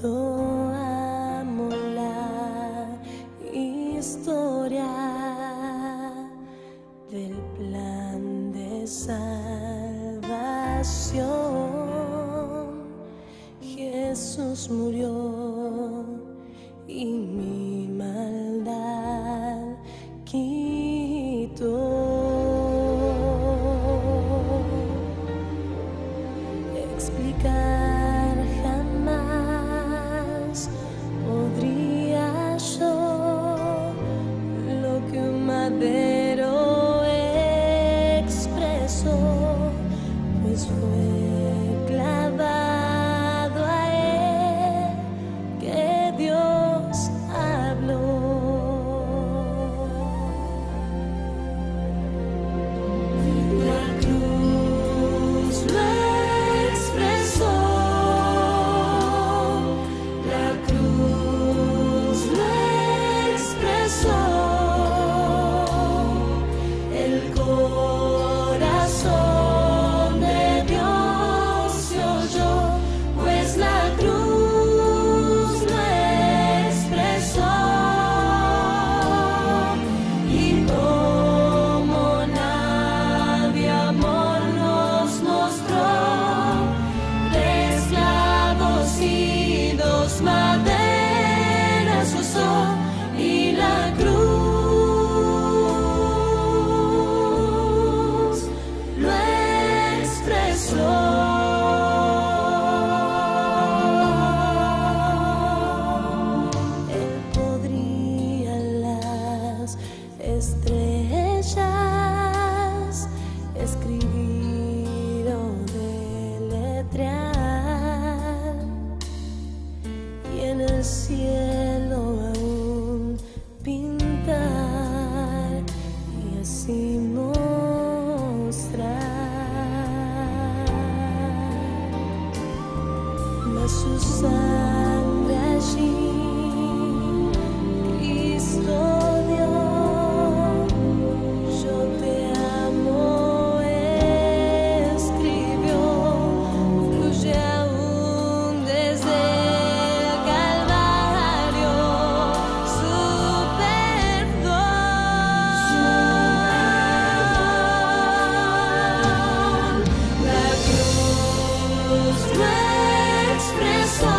amo la historia del plan de salvación. Jesús murió y mi maldad quitó. Explicar jamás podría yo lo que un madero expresó, pues fue clavado a él que Dios habló. La cruz lo expresó, la cruz lo expresó, el corazón de Dios se oyó, pues la cruz lo expresó, y como nadie amor nos mostró, de esclavos y dos maderas usó, y la cruz lo expresó. Él podría las estrellas escribir o deletrear, y en el cielo aún pintar y así mostrar, mas su sangre allí Cristo dio. Yo te amo, escribió, fluye aún desde el Calvario su perdón. La cruz lo expresó,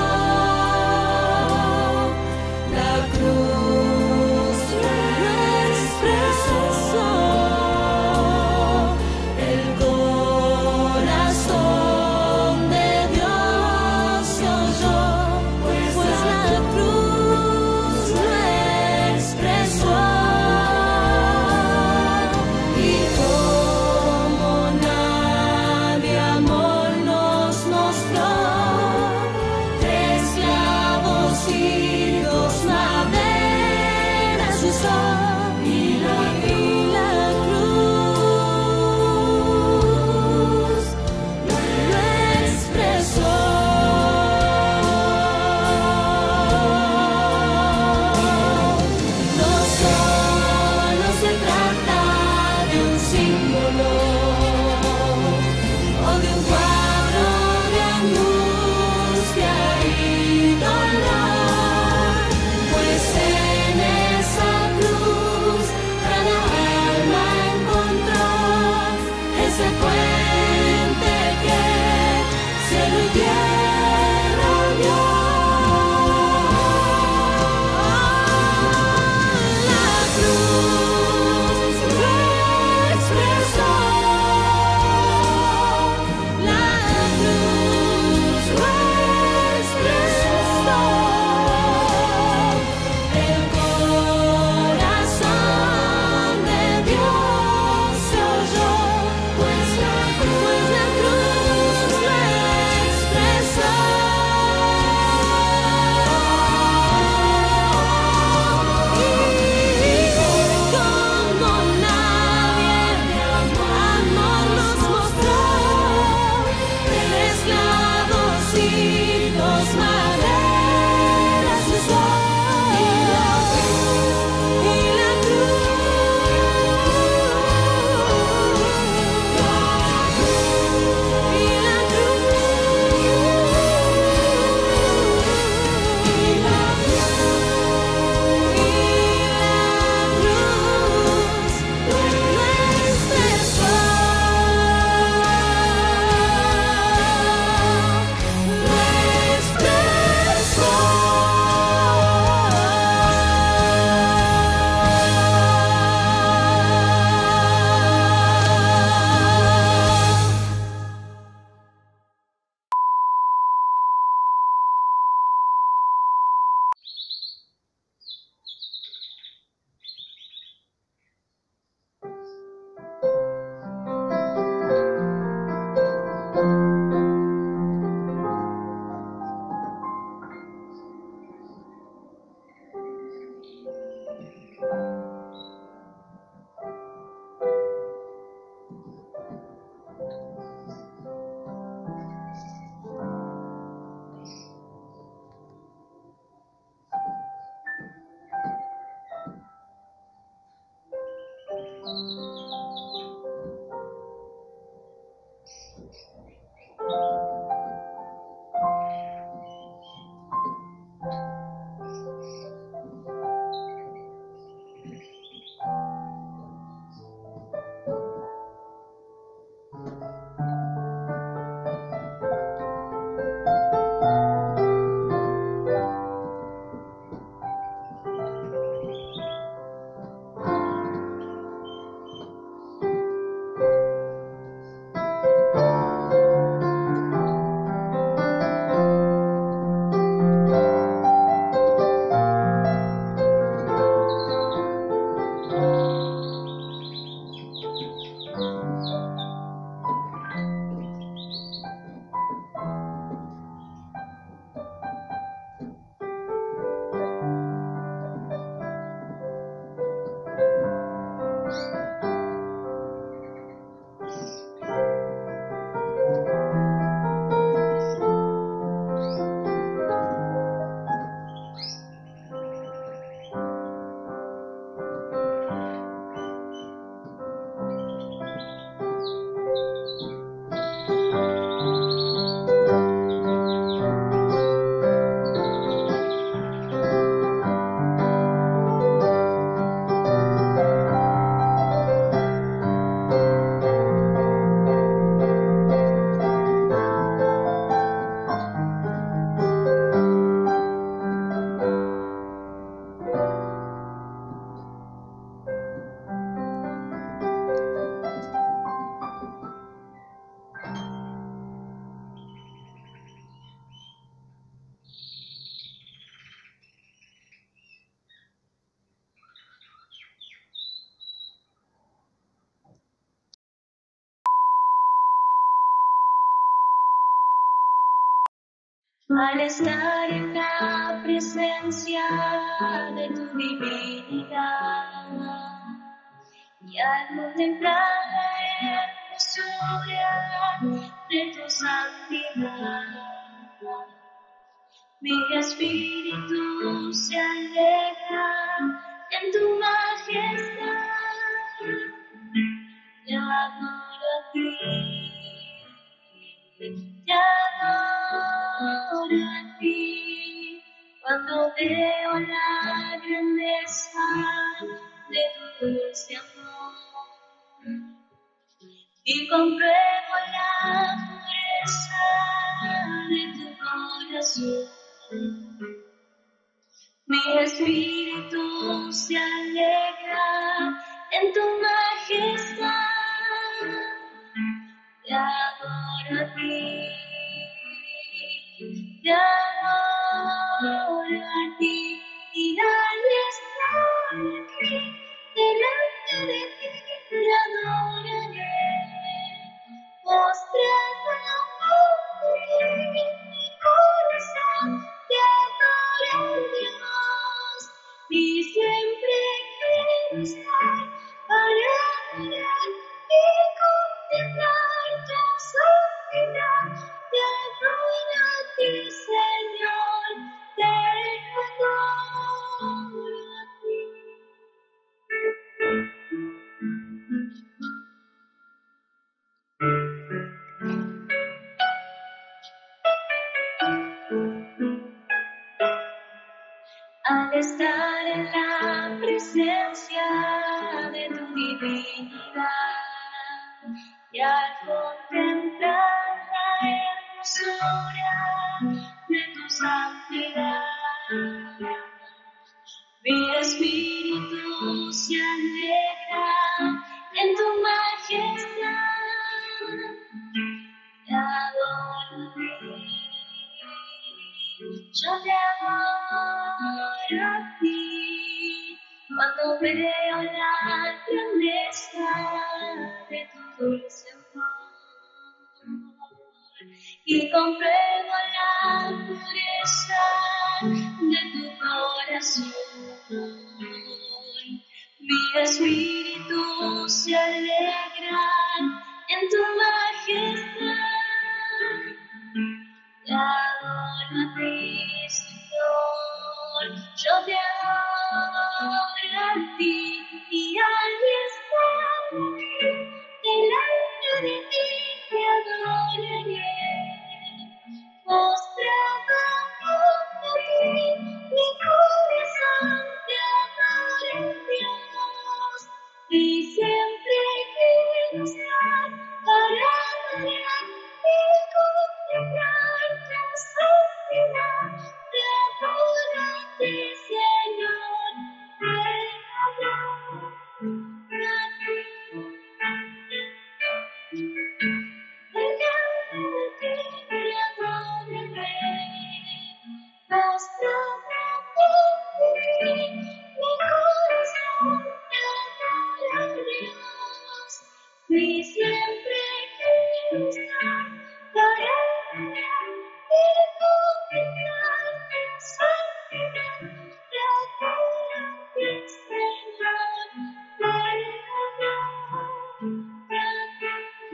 al estar en la presencia de tu divinidad y al contemplar la hermosura de tu santidad. Mi espíritu se alegra en tu majestad. Te adoro a ti, te adoro a ti, cuando veo la grandeza de tu dulce amor y compruebo la pureza de tu corazón. Mi espíritu se alegra en tu majestad. Te adoro a ti, te adoro a ti, y al estar aquí delante de ti te adoraré, postrado en mi corazón te adoro, Dios, y siempre quiero estar para adorar y contemplar tu santidad. Te adoro a ti, Señor, te adoro a ti. Al estar en la presencia de tu divinidad y al contemplar la hermosura de tu santidad, mi espíritu se alegra en tu majestad. Te adoro a ti, yo te adoro a ti, cuando veo la grandeza de tu dulce amor y compruebo la pureza de tu corazón. Mi espíritu se alegra en tu majestad. Te adoro a ti, Señor, yo te adoro a ti, y al estar aquí delante de ti te adoraré, postrado ante ti, mi corazón te adora, Dios, y siempre quiero estar para adorar y contemplar tu santidad. Te adoro a ti, Señor, te adoro a ti. Delante de ti te adoraré, postrado ante ti, mi corazón te adora, Dios, y siempre quiero estar para adorar y contemplar tu santidad. Te adoro a ti, Señor, te adoro a ti.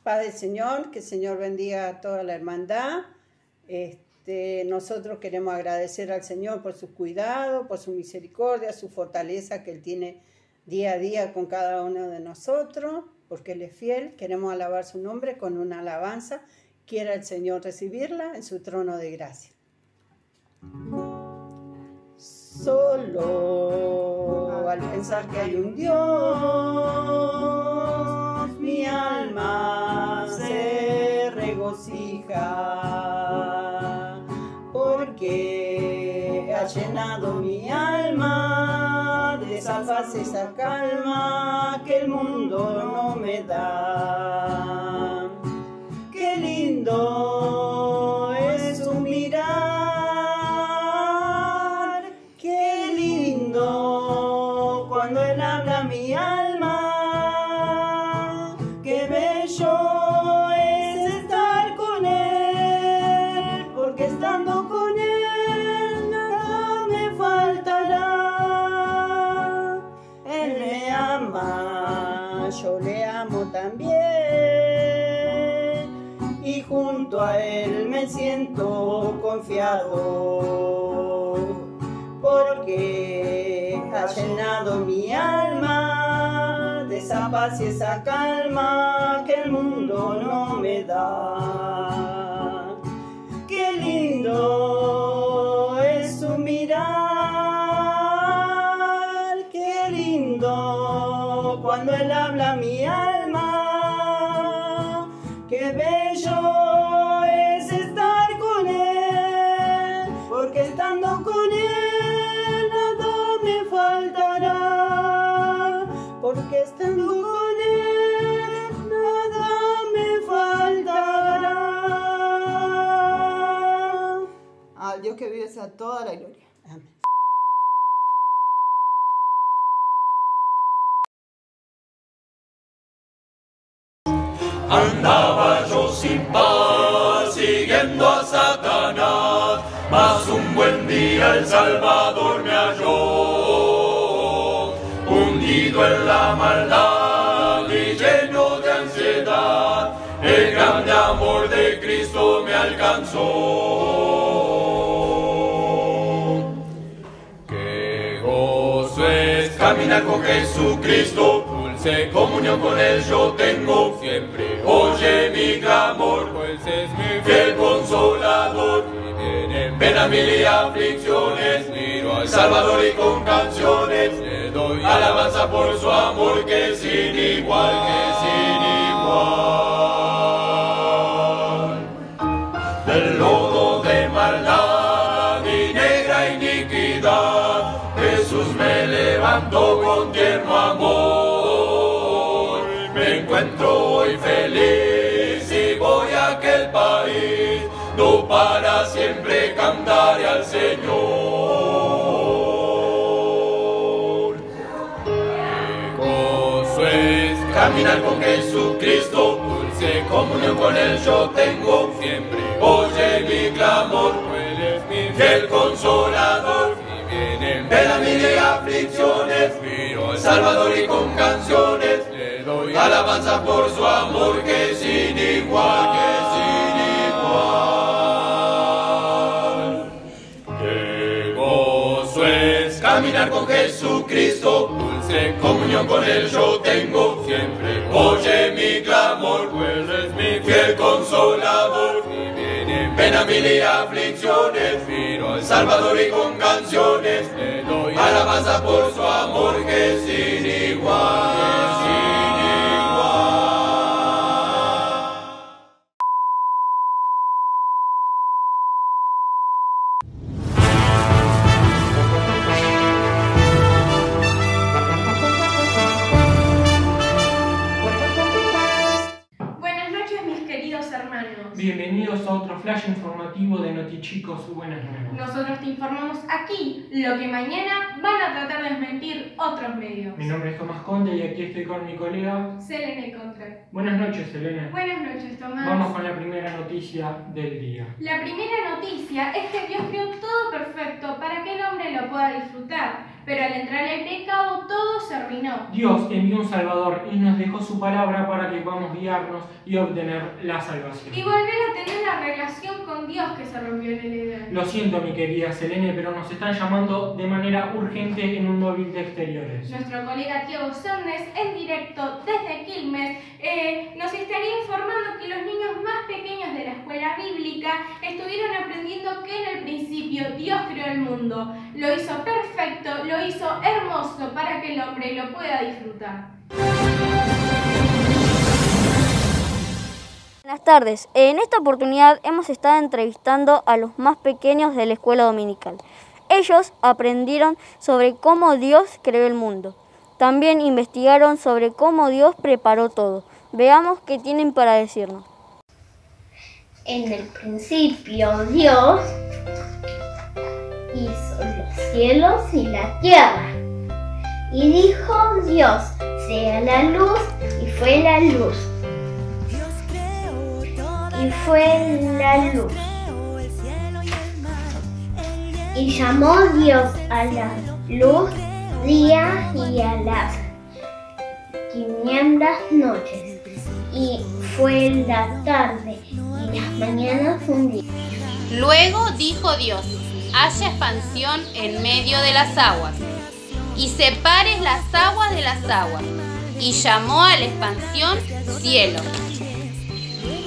Paz del Señor, que el Señor bendiga a toda la hermandad. Nosotros queremos agradecer al Señor por su cuidado, por su misericordia, su fortaleza que Él tiene día a día con cada uno de nosotros, porque Él es fiel. Queremos alabar su nombre con una alabanza. Quiera el Señor recibirla en su trono de gracia. Solo al pensar que hay un Dios, mi alma se regocija, porque ha llenado mi alma de esa esa paz, esa calma que el mundo no me da. Qué lindo es su mirar, qué lindo cuando él habla a mi alma, qué bello es estar con él, porque estando con él nada me faltará. Él me ama, yo le amo también, y junto a él me siento confiado, porque ha llenado mi alma de esa paz y esa calma que el mundo no me da. Qué lindo es su mirar, qué lindo cuando él habla a mi alma, qué bello es estar con él, porque estando con él nada me faltará, porque estando con él nada me faltará. Al Dios que vive sea toda la gloria. Amén. Andaba yo sin paz, siguiendo a Satanás, mas un buen día el Salvador me halló, hundido en la maldad y lleno de ansiedad, el grande amor de Cristo me alcanzó. Qué gozo es caminar con Jesucristo, dulce comunión con Él yo tengo siempre. Oye mi clamor, pues es mi fiel consolador. Y vienen pena, mil y aflicciones, miro al Salvador y con canciones le doy alabanza por su amor que es sin igual, que es sin igual. Del lodo de maldad y negra iniquidad, Jesús me levantó con tierno amor. Me encuentro hoy feliz y voy a aquel país, no para siempre cantaré al Señor. Qué gozo es caminar con Jesucristo, dulce comunión con Él yo tengo siempre. Oye mi clamor, Él es mi fiel consolador. Y vienen penas, mil y aflicciones, miro al Salvador y con canciones le doy alabanza por su amor que es sin igual, que es sin igual. Qué gozo es caminar con Jesucristo, dulce comunión con Él yo tengo siempre. Oye mi clamor, Él es mi fiel consolador. Y vienen pena, mil y aflicciones, miro al Salvador y con canciones le doy alabanza por su amor que es sin igual, que es sin igual. Buenas noches, mis queridos hermanos. Bienvenidos a otro flash informativo de Notichicos Buenas Nuevas. Nosotros te informamos aquí lo que mañana van a tratar de desmentir otros medios. Mi nombre es Tomás Conte y aquí estoy con mi colega. Selene Contra. Buenas noches, Elena. Buenas noches, Tomás. Vamos con la primera noticia del día. La primera noticia es que Dios creó todo perfecto para que el hombre lo pueda disfrutar, pero al entrar el pecado todo se arruinó. Dios envió un Salvador y nos dejó su palabra para que podamos guiarnos y obtener la salvación. Y volver a tener la relación con Dios que se rompió en el Edén. Lo siento, mi querida Selene, pero nos están llamando de manera urgente en un móvil de exteriores. Nuestro colega Tiago Sernes, en directo desde Quilmes, nos estaría informando que los niños más pequeños de la escuela bíblica estuvieron aprendiendo que en el principio Dios creó el mundo. Lo hizo perfecto, lo hizo hermoso para que el hombre lo pueda disfrutar. Buenas tardes. En esta oportunidad hemos estado entrevistando a los más pequeños de la escuela dominical. Ellos aprendieron sobre cómo Dios creó el mundo. También investigaron sobre cómo Dios preparó todo. Veamos qué tienen para decirnos. En el principio Dios hizo los cielos y la tierra. Y dijo Dios, sea la luz, y fue la luz. Y fue la luz. Y llamó Dios a la luz día y a las tinieblas noches. Y fue la tarde y las mañanas un día. Luego dijo Dios, haya expansión en medio de las aguas, y separe las aguas de las aguas, y llamó a la expansión cielo.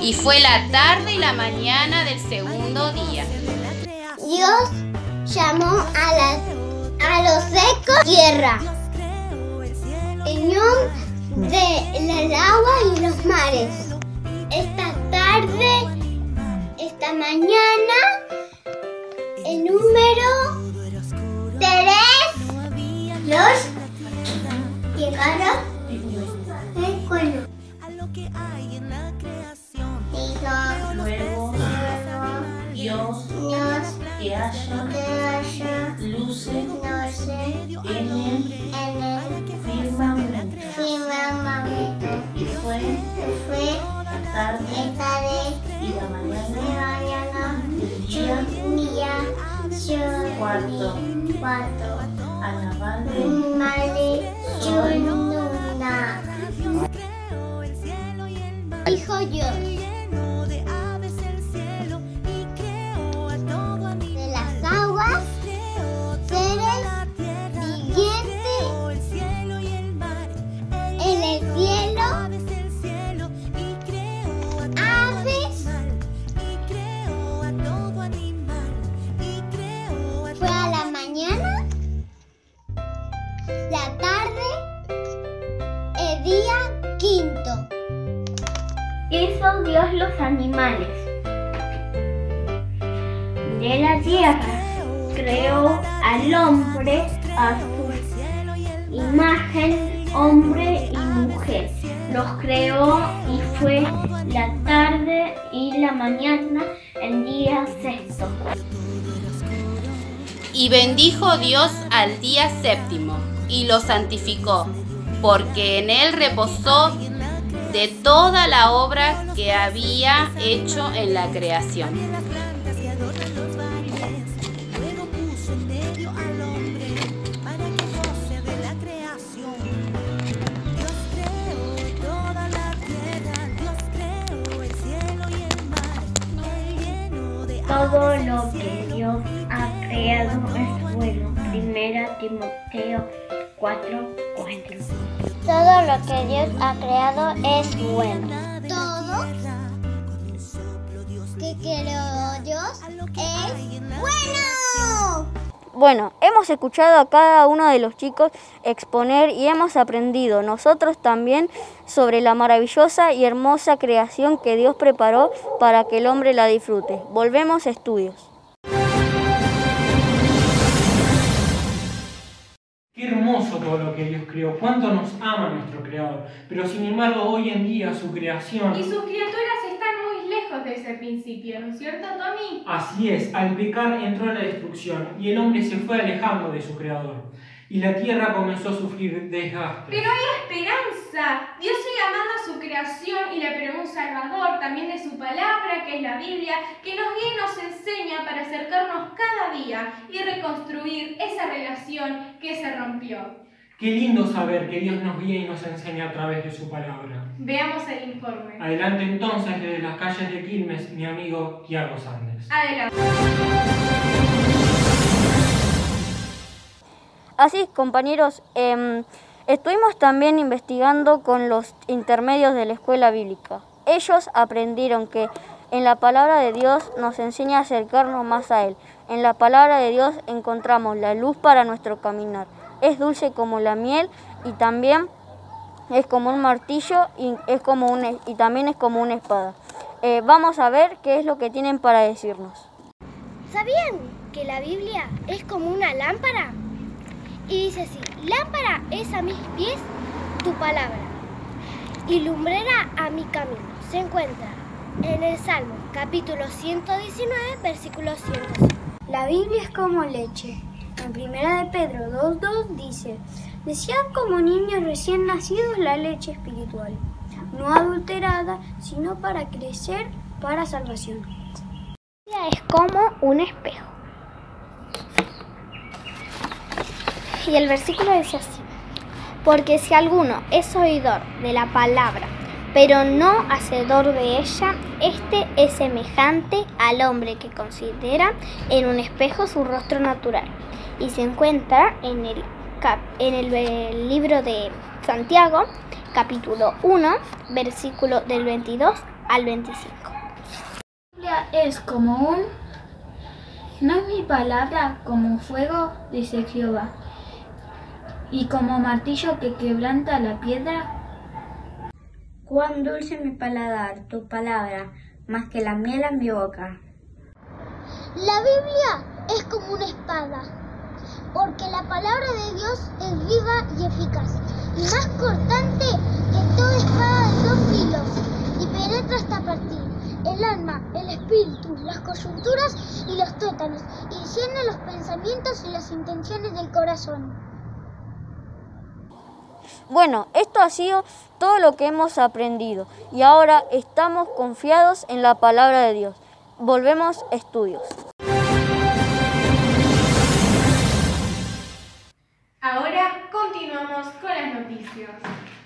Y fue la tarde y la mañana del segundo día. Dios llamó a lo seco tierra, unión del agua y los mares. Esta tarde, esta mañana, el número 3, los llegaron el cuerno. Luego Dios que haya luces en el firmamento. Y fue la tarde y la mañana del día cuarto. Alabado Dijo Dios, de las aguas, seres vivientes en el cielo, aves. Fue a la mañana, la tarde, el día quinto. Hizo Dios los animales de la tierra, creó al hombre a su imagen, hombre y mujer. Los creó y fue la tarde y la mañana, el día sexto. Y bendijo Dios al día séptimo, y lo santificó, porque en él reposó de toda la obra que había hecho en la creación. Todo lo que Dios ha creado es bueno. 1 Timoteo 4:4. Todo lo que Dios ha creado es bueno. Todo que creó Dios es bueno. Bueno, hemos escuchado a cada uno de los chicos exponer y hemos aprendido nosotros también sobre la maravillosa y hermosa creación que Dios preparó para que el hombre la disfrute. Volvemos a estudios. Qué hermoso todo lo que Dios creó, cuánto nos ama nuestro Creador, pero sin embargo hoy en día su creación... Y sus criaturas están muy lejos de ese principio, ¿no es cierto, Tommy? Así es, al pecar entró la destrucción y el hombre se fue alejando de su Creador. Y la tierra comenzó a sufrir desgaste. Pero hay esperanza. Dios sigue amando a su creación y le prevé un Salvador, también de su palabra, que es la Biblia, que nos guía y nos enseña para acercarnos cada día y reconstruir esa relación que se rompió. Qué lindo saber que Dios nos guía y nos enseña a través de su palabra. Veamos el informe. Adelante entonces desde las calles de Quilmes, mi amigo Tiago Sández. Adelante. Así, compañeros, estuvimos también investigando con los intermedios de la escuela bíblica. Ellos aprendieron que en la palabra de Dios nos enseña a acercarnos más a Él. En la palabra de Dios encontramos la luz para nuestro caminar. Es dulce como la miel y también es como un martillo y también es como una espada. Vamos a ver qué es lo que tienen para decirnos. ¿Sabían que la Biblia es como una lámpara? Y dice así: lámpara es a mis pies tu palabra y lumbrera a mi camino. Se encuentra en el Salmo, capítulo 119, versículo 105. La Biblia es como leche. En 1 de Pedro 2:2 dice: desead como niños recién nacidos la leche espiritual, no adulterada, sino para crecer para salvación. La Biblia es como un espejo. Y el versículo dice así: porque si alguno es oidor de la palabra, pero no hacedor de ella, este es semejante al hombre que considera en un espejo su rostro natural. Y se encuentra en el libro de Santiago, capítulo 1, versículo del 22 al 25. La Biblia es como no es mi palabra como fuego, dice Jehová, y como martillo que quebranta la piedra. Cuán dulce mi paladar, tu palabra, más que la miel en mi boca. La Biblia es como una espada, porque la palabra de Dios es viva y eficaz, y más cortante que toda espada de dos filos, y penetra hasta partir el alma, el espíritu, las coyunturas y los tuétanos, y discierne los pensamientos y las intenciones del corazón. Bueno, esto ha sido todo lo que hemos aprendido y ahora estamos confiados en la palabra de Dios. Volvemos a estudios. Ahora continuamos con las noticias.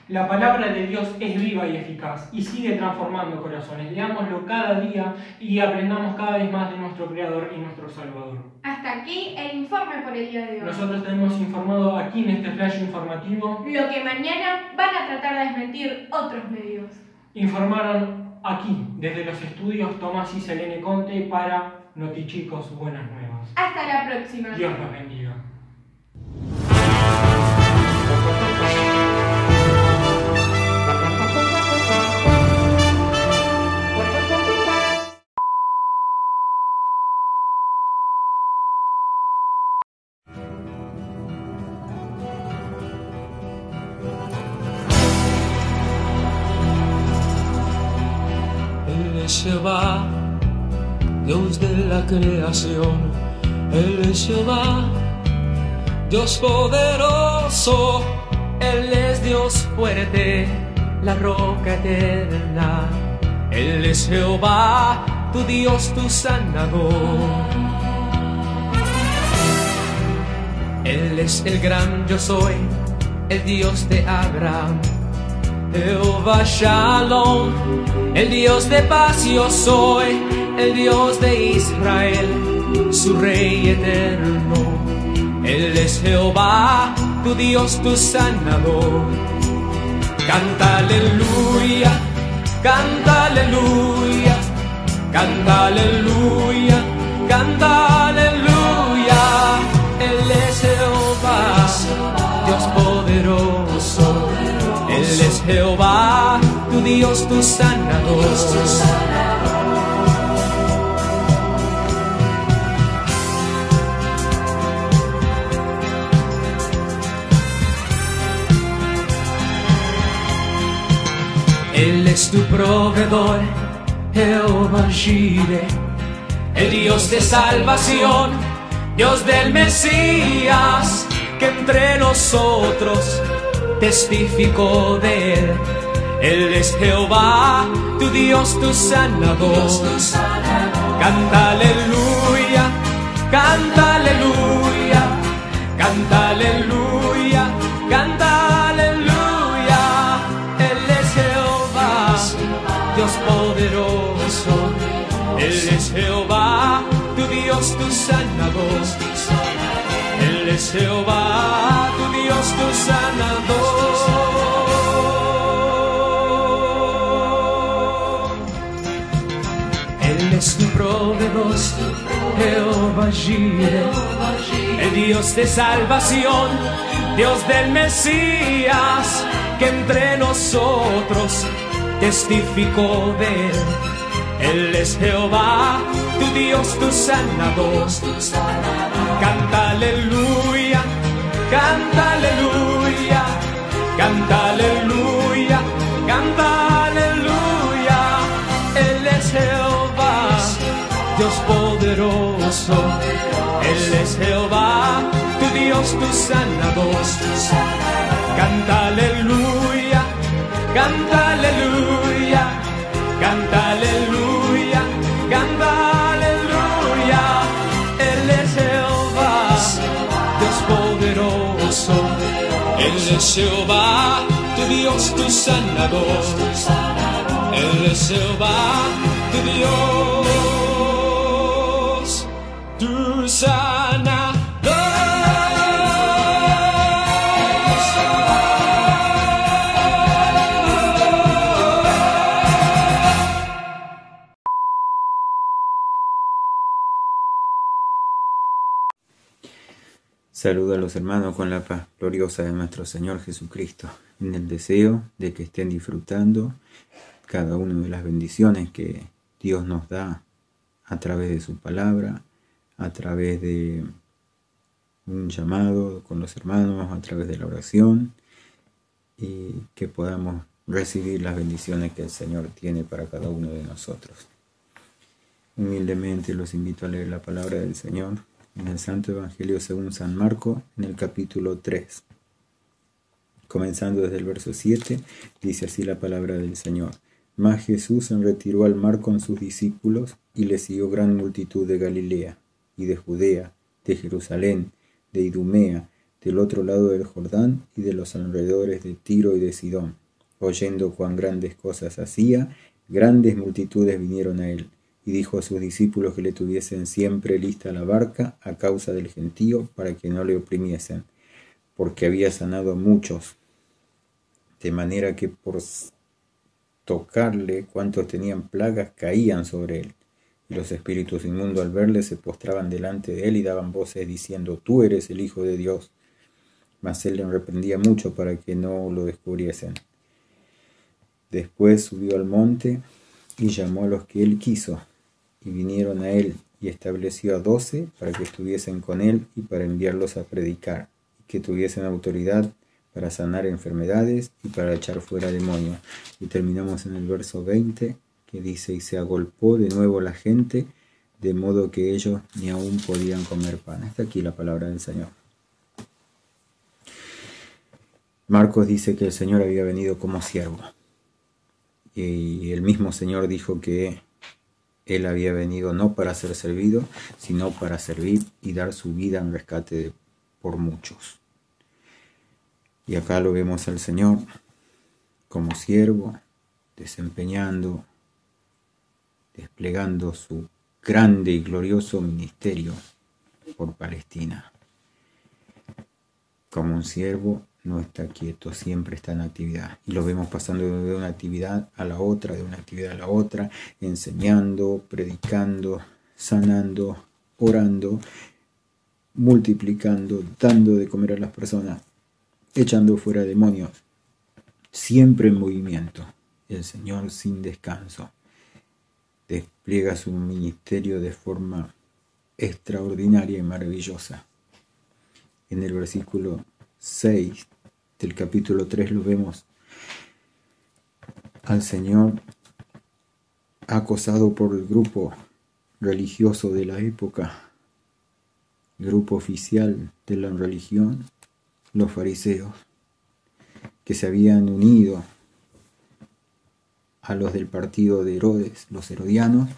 La palabra de Dios es viva y eficaz y sigue transformando corazones. Leámoslo cada día y aprendamos cada vez más de nuestro Creador y nuestro Salvador. Hasta aquí el informe por el día de hoy. Nosotros tenemos informado aquí en este flash informativo lo que mañana van a tratar de desmentir otros medios. Informaron aquí, desde los estudios Tomás y Selene Conte para Notichicos Buenas Nuevas. Hasta la próxima. Dios los bendiga. es Jehová, Dios de la creación. Él es Jehová, Dios poderoso. Él es Dios fuerte, la roca eterna. Él es Jehová, tu Dios, tu sanador. Él es el gran yo soy, el Dios de Abraham. Jehová Shalom, el Dios de paz yo soy, el Dios de Israel, su Rey eterno. Él es Jehová, tu Dios, tu sanador. Canta aleluya, canta aleluya, canta aleluya, canta aleluya. Él es Jehová, Dios poderoso. Él es Jehová, tu Dios, tu sanador. Él es tu proveedor, Jehová Jireh, el Dios de salvación, Dios del Mesías, que entre nosotros testificó de él. Él es Jehová, tu Dios, tu sanador. Canta aleluya, canta aleluya, canta aleluya, canta aleluya. Él es Jehová, Dios poderoso. Él es Jehová, tu Dios, tu sanador. Él es Jehová, tu Dios, tu sanador. Él es tu proveedor, Jehová Jireh, el Dios de salvación, Dios del Mesías, que entre nosotros testificó de él. Él es Jehová, tu Dios, tu sanador. Canta aleluya, canta aleluya, canta aleluya, canta aleluya. Él es Jehová, Dios poderoso. Él es Jehová, tu Dios, tu sanador. Canta aleluya, canta aleluya, canta aleluya, canta aleluya. Él es Jehová, Dios poderoso. Él es Jehová, tu Dios, tu sanador. Él es Jehová, tu Dios, tu sanador. Saludo a los hermanos con la paz gloriosa de nuestro Señor Jesucristo, en el deseo de que estén disfrutando cada una de las bendiciones que Dios nos da a través de su palabra, a través de un llamado con los hermanos, a través de la oración, y que podamos recibir las bendiciones que el Señor tiene para cada uno de nosotros. Humildemente los invito a leer la palabra del Señor en el Santo Evangelio según San Marcos, en el capítulo 3. Comenzando desde el verso 7, dice así la palabra del Señor. Mas Jesús se retiró al mar con sus discípulos, y le siguió gran multitud de Galilea, y de Judea, de Jerusalén, de Idumea, del otro lado del Jordán, y de los alrededores de Tiro y de Sidón. Oyendo cuán grandes cosas hacía, grandes multitudes vinieron a él. Y dijo a sus discípulos que le tuviesen siempre lista la barca a causa del gentío, para que no le oprimiesen, porque había sanado a muchos, de manera que por tocarle cuantos tenían plagas caían sobre él. Y los espíritus inmundos al verle se postraban delante de él y daban voces diciendo: Tú eres el Hijo de Dios. Mas él le reprendía mucho para que no lo descubriesen. Después subió al monte y llamó a los que él quiso, y vinieron a él, y estableció a 12 para que estuviesen con él y para enviarlos a predicar, y que tuviesen autoridad para sanar enfermedades y para echar fuera demonios. Y terminamos en el verso 20, que dice: Y se agolpó de nuevo la gente, de modo que ellos ni aún podían comer pan. Hasta aquí la palabra del Señor. Marcos dice que el Señor había venido como siervo. Y el mismo Señor dijo que Él había venido no para ser servido, sino para servir y dar su vida en rescate por muchos. Y acá lo vemos al Señor como siervo, desempeñando, desplegando su grande y glorioso ministerio por Palestina. Como un siervo no está quieto, siempre está en actividad. Y lo vemos pasando de una actividad a la otra, de una actividad a la otra, enseñando, predicando, sanando, orando, multiplicando, dando de comer a las personas, echando fuera demonios. Siempre en movimiento. El Señor sin descanso despliega su ministerio de forma extraordinaria y maravillosa. En el versículo 6 del capítulo 3 lo vemos al Señor acosado por el grupo religioso de la época, grupo oficial de la religión, los fariseos, que se habían unido a los del partido de Herodes, los herodianos,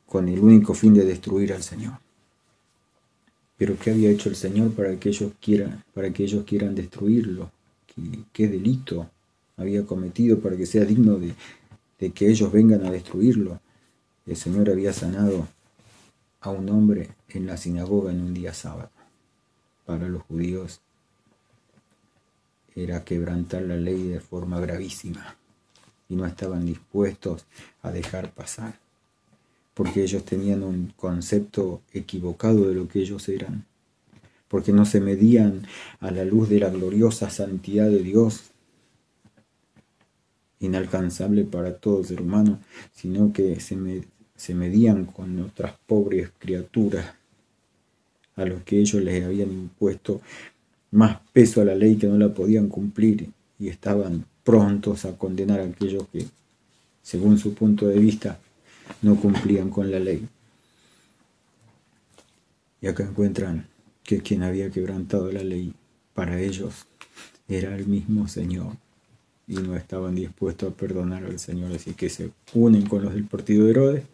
con el único fin de destruir al Señor. Pero ¿qué había hecho el Señor para que ellos quieran destruirlo? ¿Qué delito había cometido para que sea digno de que ellos vengan a destruirlo? El Señor había sanado a un hombre en la sinagoga en un día sábado. Para los judíos era quebrantar la ley de forma gravísima y no estaban dispuestos a dejar pasar, porque ellos tenían un concepto equivocado de lo que ellos eran, porque no se medían a la luz de la gloriosa santidad de Dios, inalcanzable para todo ser humano, sino que se medían con otras pobres criaturas a los que ellos les habían impuesto más peso a la ley que no la podían cumplir, y estaban prontos a condenar a aquellos que, según su punto de vista, no cumplían con la ley. Y acá encuentran que quien había quebrantado la ley para ellos era el mismo Señor, y no estaban dispuestos a perdonar al Señor, así que se unen con los del partido de Herodes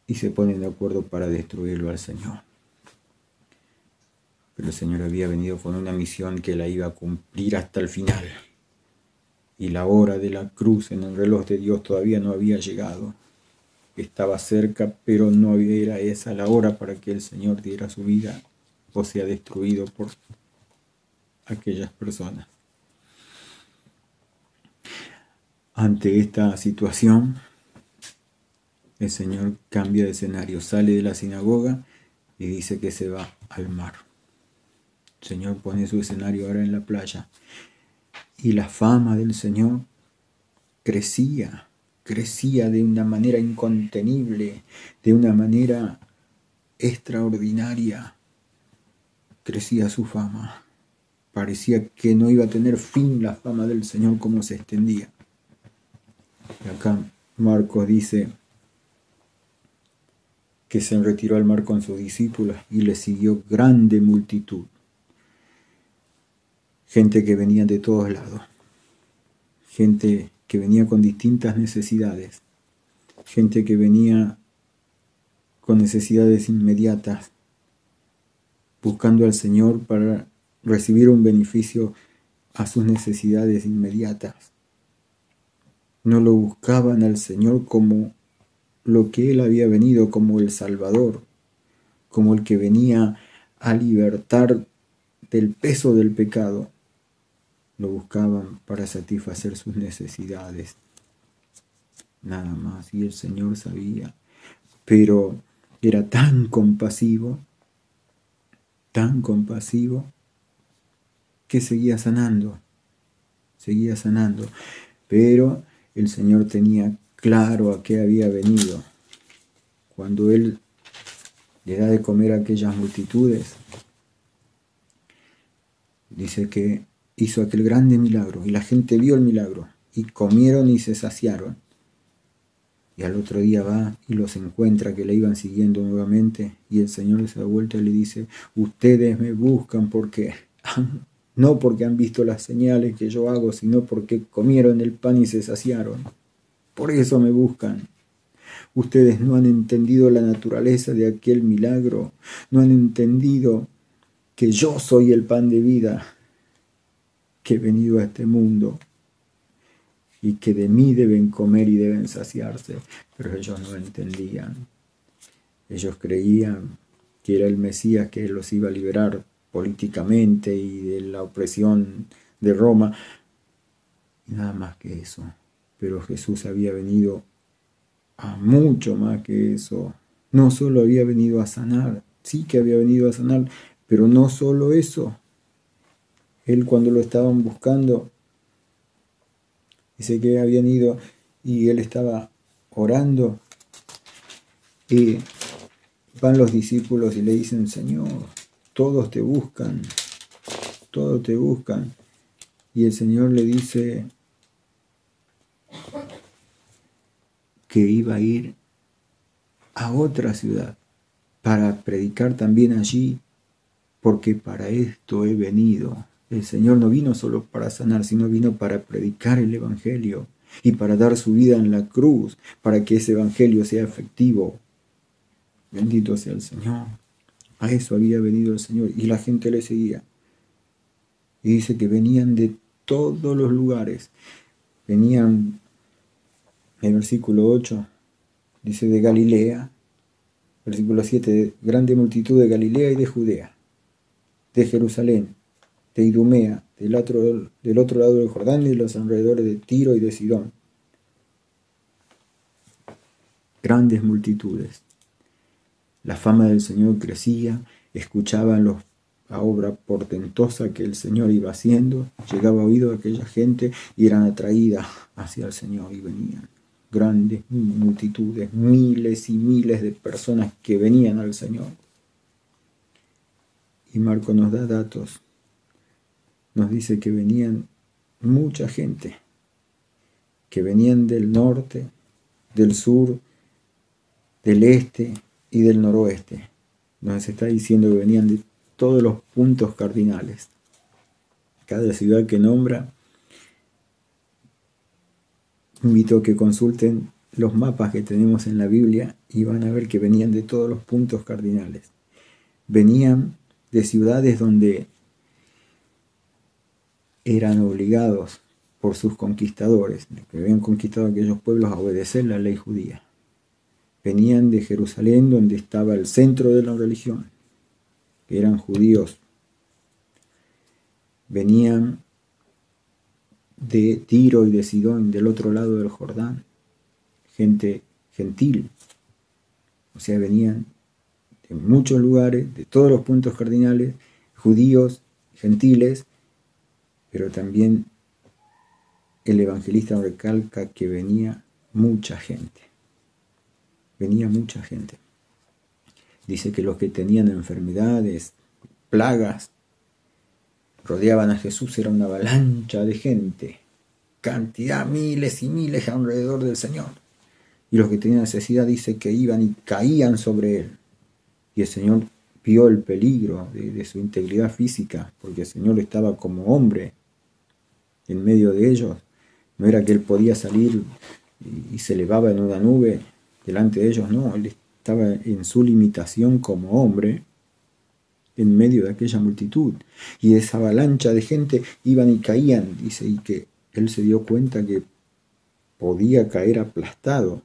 y se ponen de acuerdo para destruirlo al Señor. Pero el Señor había venido con una misión que la iba a cumplir hasta el final, y la hora de la cruz en el reloj de Dios todavía no había llegado. Estaba cerca, pero no era esa la hora para que el Señor diera su vida o sea destruido por aquellas personas. Ante esta situación, el Señor cambia de escenario, sale de la sinagoga y dice que se va al mar. El Señor pone su escenario ahora en la playa, y la fama del Señor crecía de una manera incontenible, de una manera extraordinaria. Crecía su fama. Parecía que no iba a tener fin la fama del Señor como se extendía. Y acá Marcos dice que se retiró al mar con sus discípulos y le siguió grande multitud. Gente que venía de todos lados. Gente que venía con distintas necesidades. Gente que venía con necesidades inmediatas, buscando al Señor para recibir un beneficio a sus necesidades inmediatas. No lo buscaban al Señor como lo que Él había venido, como el Salvador, como el que venía a libertar del peso del pecado. Lo buscaban para satisfacer sus necesidades, nada más. Y el Señor sabía, pero era tan compasivo, que seguía sanando. Pero el Señor tenía claro a qué había venido. Cuando Él le da de comer a aquellas multitudes, dice que hizo aquel grande milagro, y la gente vio el milagro, y comieron y se saciaron. Y al otro día va y los encuentra que le iban siguiendo nuevamente, y el Señor se da vuelta y le dice: ustedes me buscan no porque han visto las señales que yo hago, sino porque comieron el pan y se saciaron. Por eso me buscan. Ustedes no han entendido la naturaleza de aquel milagro, no han entendido que yo soy el pan de vida, que he venido a este mundo y que de mí deben comer y deben saciarse. Pero ellos no entendían. Ellos creían que era el Mesías que los iba a liberar políticamente y de la opresión de Roma, y nada más que eso. Pero Jesús había venido a mucho más que eso. No solo había venido a sanar, sí que había venido a sanar, pero no solo eso. Él, cuando lo estaban buscando, dice que habían ido y él estaba orando, y van los discípulos y le dicen: Señor, todos te buscan. Y el Señor le dice que iba a ir a otra ciudad para predicar también allí, porque para esto he venido. El Señor no vino solo para sanar, sino vino para predicar el Evangelio y para dar su vida en la cruz, para que ese Evangelio sea efectivo. Bendito sea el Señor. A eso había venido el Señor, y la gente le seguía. Y dice que venían de todos los lugares. Venían, en el versículo 8, dice de Galilea. Versículo 7, de grande multitud de Galilea y de Judea, de Jerusalén, de Idumea, del otro lado del Jordán y de los alrededores de Tiro y de Sidón. Grandes multitudes. La fama del Señor crecía, escuchaban la obra portentosa que el Señor iba haciendo, llegaba a oído de aquella gente y eran atraídas hacia el Señor y venían. grandes multitudes, miles y miles de personas que venían al Señor. Y Marco nos da datos, nos dice que venían mucha gente, que venían del norte, del sur, del este y del noroeste. Nos está diciendo que venían de todos los puntos cardinales. Cada ciudad que nombra, invito a que consulten los mapas que tenemos en la Biblia y van a ver que venían de todos los puntos cardinales. Venían de ciudades donde eran obligados por sus conquistadores, que habían conquistado aquellos pueblos, a obedecer la ley judía. Venían de Jerusalén, donde estaba el centro de la religión, que eran judíos. Venían de Tiro y de Sidón, del otro lado del Jordán, gente gentil. O sea, venían de muchos lugares, de todos los puntos cardinales, judíos, gentiles, pero también el evangelista recalca que venía mucha gente. Venía mucha gente. Dice que los que tenían enfermedades, plagas, rodeaban a Jesús, era una avalancha de gente, cantidad, miles y miles alrededor del Señor. Y los que tenían necesidad, dice que iban y caían sobre él. Y el Señor vio el peligro de su integridad física, porque el Señor estaba como hombre en medio de ellos. No era que él podía salir y se elevaba en una nube delante de ellos, no, él estaba en su limitación como hombre en medio de aquella multitud. Y esa avalancha de gente iban y caían, dice, y que él se dio cuenta que podía caer aplastado.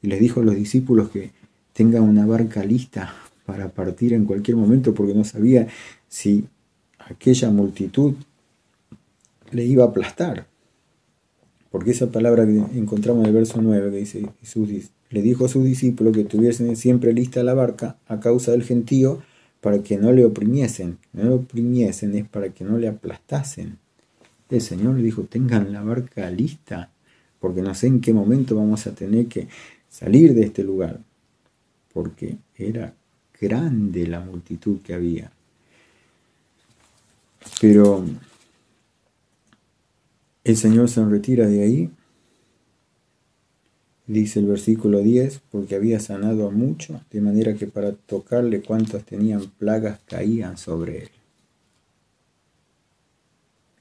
Y les dijo a los discípulos que tengan una barca lista para partir en cualquier momento, porque no sabía si aquella multitud le iba a aplastar. Porque esa palabra que encontramos en el verso 9, que dice, Jesús le dijo a sus discípulos que tuviesen siempre lista la barca a causa del gentío, para que no le oprimiesen. No le oprimiesen es para que no le aplastasen. El Señor le dijo, tengan la barca lista, porque no sé en qué momento vamos a tener que salir de este lugar, porque era grande la multitud que había. Pero el Señor se retira de ahí, dice el versículo 10, porque había sanado a muchos, de manera que para tocarle cuantos tenían plagas caían sobre él.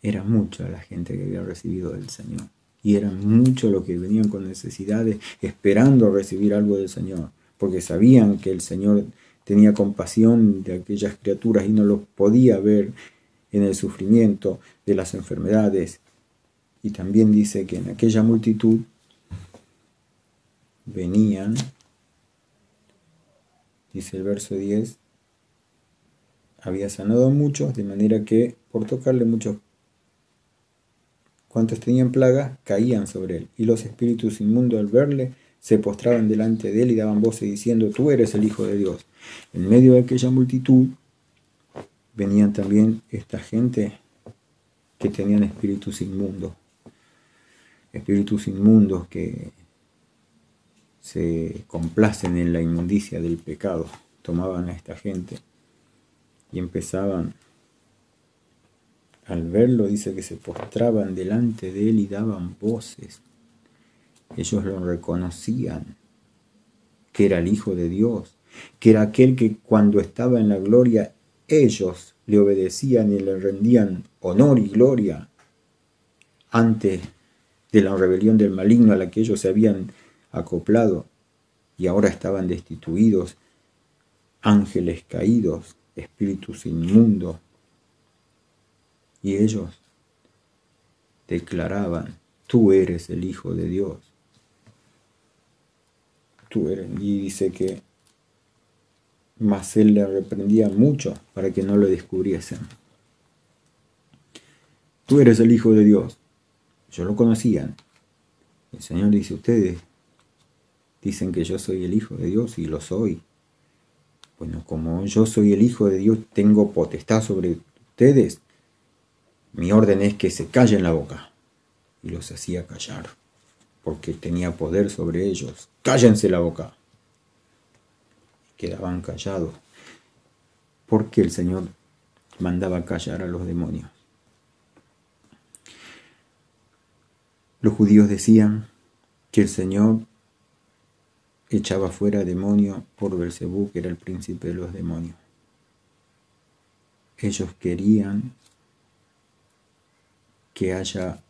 Era mucha la gente que había recibido del Señor, y eran muchos los que venían con necesidades, esperando recibir algo del Señor, porque sabían que el Señor tenía compasión de aquellas criaturas y no los podía ver en el sufrimiento de las enfermedades. Y también dice que en aquella multitud venían, dice el verso 10, había sanado a muchos, de manera que por tocarle muchos, cuantos tenían plaga, caían sobre él. Y los espíritus inmundos al verle, se postraban delante de él y daban voces diciendo, tú eres el Hijo de Dios. En medio de aquella multitud venían también esta gente que tenían espíritus inmundos que se complacen en la inmundicia del pecado. Tomaban a esta gente y empezaban, al verlo, dice que se postraban delante de él y daban voces. Ellos lo reconocían, que era el Hijo de Dios, que era aquel que cuando estaba en la gloria, ellos le obedecían y le rendían honor y gloria antes de la rebelión del maligno a la que ellos se habían acoplado, y ahora estaban destituidos, ángeles caídos, espíritus inmundos, y ellos declaraban, tú eres el Hijo de Dios. Tú eres. Y dice que mas él le reprendía mucho para que no lo descubriesen. Tú eres el Hijo de Dios. Ellos lo conocían. El Señor dice, ustedes dicen que yo soy el Hijo de Dios, y lo soy. Bueno, como yo soy el Hijo de Dios, tengo potestad sobre ustedes. Mi orden es que se callen la boca. Y los hacía callar. porque tenía poder sobre ellos. ¡Cállense la boca! Quedaban callados, porque el Señor mandaba callar a los demonios. Los judíos decían que el Señor echaba fuera demonios por Belcebú, que era el príncipe de los demonios. Ellos querían que haya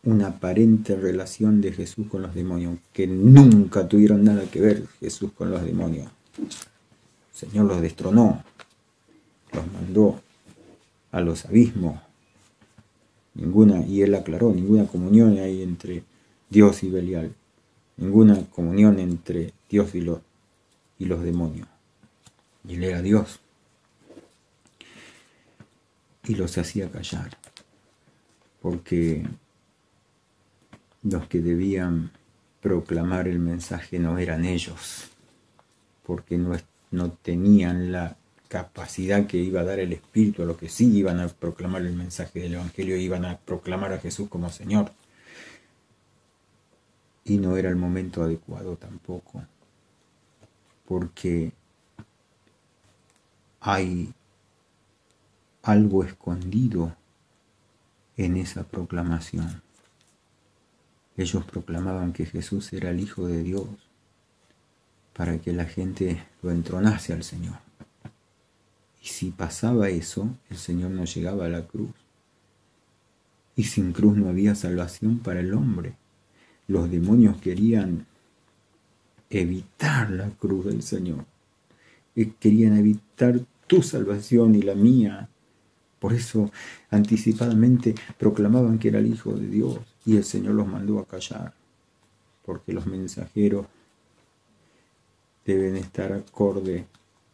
una aparente relación de Jesús con los demonios, que nunca tuvieron nada que ver Jesús con los demonios. El Señor los destronó, los mandó a los abismos. Y él aclaró, ninguna comunión hay entre Dios y Belial, ninguna comunión entre Dios y los demonios. Y él era Dios. Y los hacía callar, porque los que debían proclamar el mensaje no eran ellos, porque no tenían la capacidad que iba a dar el Espíritu a los que sí iban a proclamar el mensaje del Evangelio, iban a proclamar a Jesús como Señor. Y no era el momento adecuado tampoco, porque hay algo escondido en esa proclamación. Ellos proclamaban que Jesús era el Hijo de Dios para que la gente lo entronase al Señor. Y si pasaba eso, el Señor no llegaba a la cruz. Y sin cruz no había salvación para el hombre. Los demonios querían evitar la cruz del Señor. Querían evitar tu salvación y la mía. Por eso anticipadamente proclamaban que era el Hijo de Dios. Y el Señor los mandó a callar. Porque los mensajeros deben estar acorde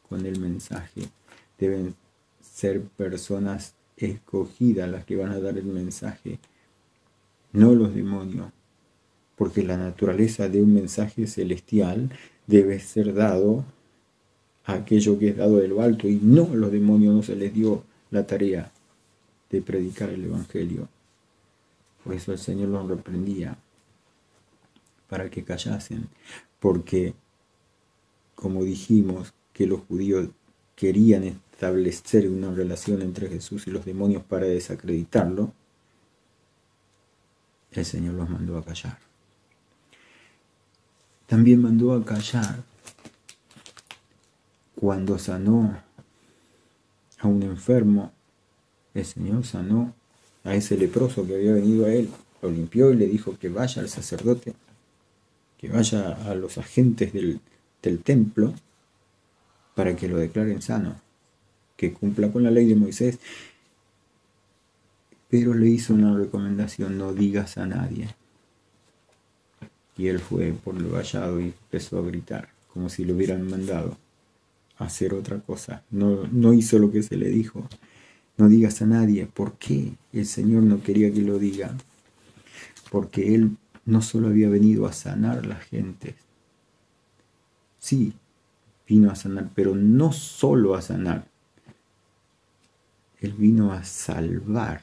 con el mensaje. Deben ser personas escogidas las que van a dar el mensaje, no los demonios, porque la naturaleza de un mensaje celestial debe ser dado a aquello que es dado de lo alto, y no a los demonios no se les dio la tarea de predicar el Evangelio. Por eso el Señor los reprendía, para que callasen, porque, como dijimos, que los judíos querían establecer una relación entre Jesús y los demonios para desacreditarlo, el Señor los mandó a callar. También mandó a callar cuando sanó a un enfermo. El Señor sanó a ese leproso que había venido a él, lo limpió y le dijo que vaya al sacerdote, que vaya a los agentes del templo para que lo declaren sano, que cumpla con la ley de Moisés. Pero le hizo una recomendación: no digas a nadie. Y él fue por lo vallado y empezó a gritar, como si lo hubieran mandado a hacer otra cosa. No hizo lo que se le dijo. No digas a nadie. ¿Por qué el Señor no quería que lo diga? Porque Él no solo había venido a sanar a la gente. Sí, vino a sanar, pero no solo a sanar. Él vino a salvar,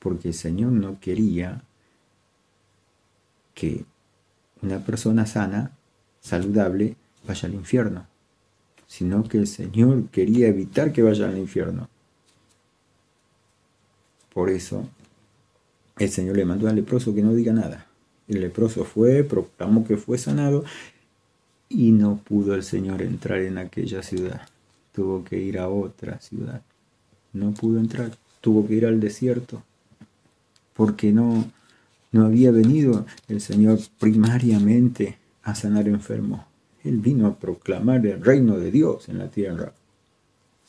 porque el Señor no quería que una persona sana, saludable, vaya al infierno, sino que el Señor quería evitar que vaya al infierno. Por eso el Señor le mandó al leproso que no diga nada. El leproso fue, proclamó que fue sanado, y no pudo el Señor entrar en aquella ciudad. Tuvo que ir a otra ciudad. No pudo entrar, tuvo que ir al desierto, porque no había venido el Señor primariamente a sanar enfermos. Él vino a proclamar el reino de Dios en la tierra.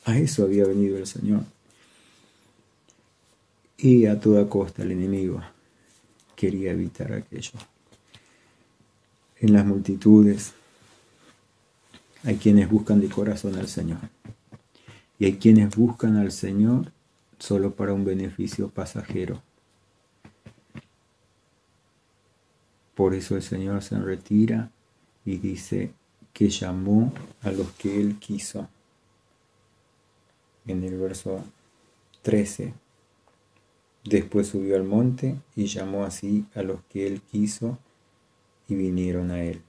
A eso había venido el Señor. Y a toda costa el enemigo quería evitar aquello. En las multitudes hay quienes buscan de corazón al Señor. Y hay quienes buscan al Señor solo para un beneficio pasajero. Por eso el Señor se retira y dice que llamó a los que Él quiso. En el verso 13. Después subió al monte y llamó así a los que Él quiso y vinieron a él.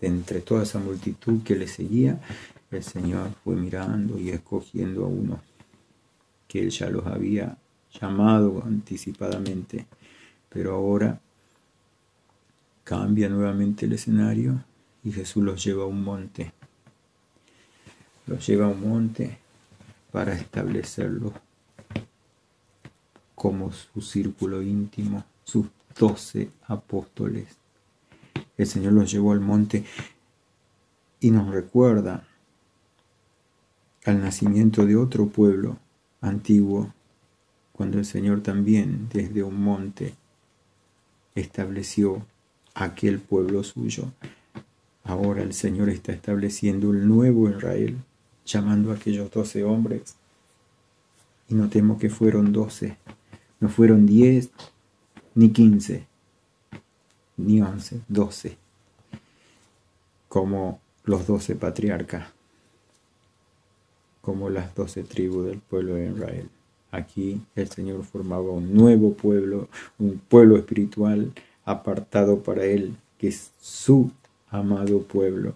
De entre toda esa multitud que le seguía, el Señor fue mirando y escogiendo a unos que Él ya los había llamado anticipadamente, pero ahora cambia nuevamente el escenario y Jesús los lleva a un monte. Los lleva a un monte para establecerlos como su círculo íntimo, sus 12 apóstoles. El Señor los llevó al monte y nos recuerda al nacimiento de otro pueblo antiguo, cuando el Señor también desde un monte estableció aquel pueblo suyo. Ahora el Señor está estableciendo el nuevo Israel, llamando a aquellos 12 hombres. Y notemos que fueron 12, no fueron 10, ni 15, ni 11, 12, como los 12 patriarcas, como las 12 tribus del pueblo de Israel. Aquí el Señor formaba un nuevo pueblo, un pueblo espiritual apartado para Él, que es su amado pueblo.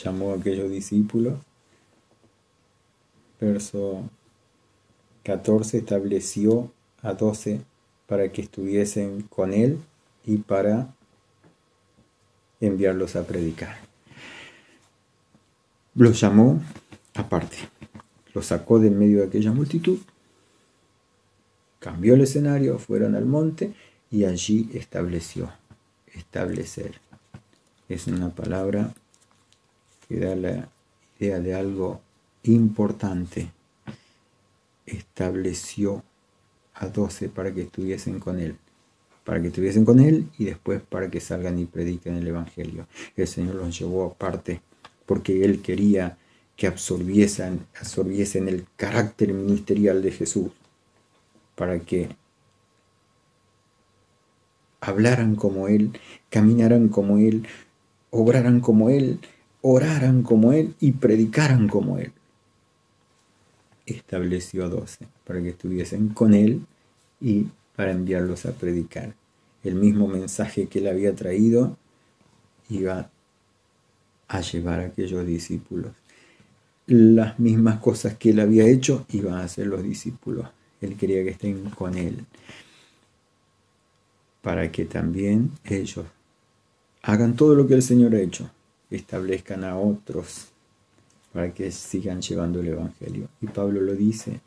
Llamó a aquellos discípulos. Verso 14, estableció a 12 para que estuviesen con Él y para enviarlos a predicar. Los llamó aparte. Los sacó de en medio de aquella multitud, cambió el escenario, fueron al monte y allí estableció. Establecer es una palabra que da la idea de algo importante. Estableció a 12 para que estuviesen con Él. Para que estuviesen con Él y después para que salgan y prediquen el Evangelio. El Señor los llevó aparte porque Él quería que absorbiesen el carácter ministerial de Jesús, para que hablaran como Él, caminaran como Él, obraran como Él, oraran como Él y predicaran como Él. Estableció a 12 para que estuviesen con Él y para enviarlos a predicar. El mismo mensaje que Él había traído iba a llevar a aquellos discípulos. Las mismas cosas que Él había hecho iban a hacer los discípulos. Él quería que estén con Él, para que también ellos hagan todo lo que el Señor ha hecho, establezcan a otros para que sigan llevando el Evangelio. Y Pablo lo dice.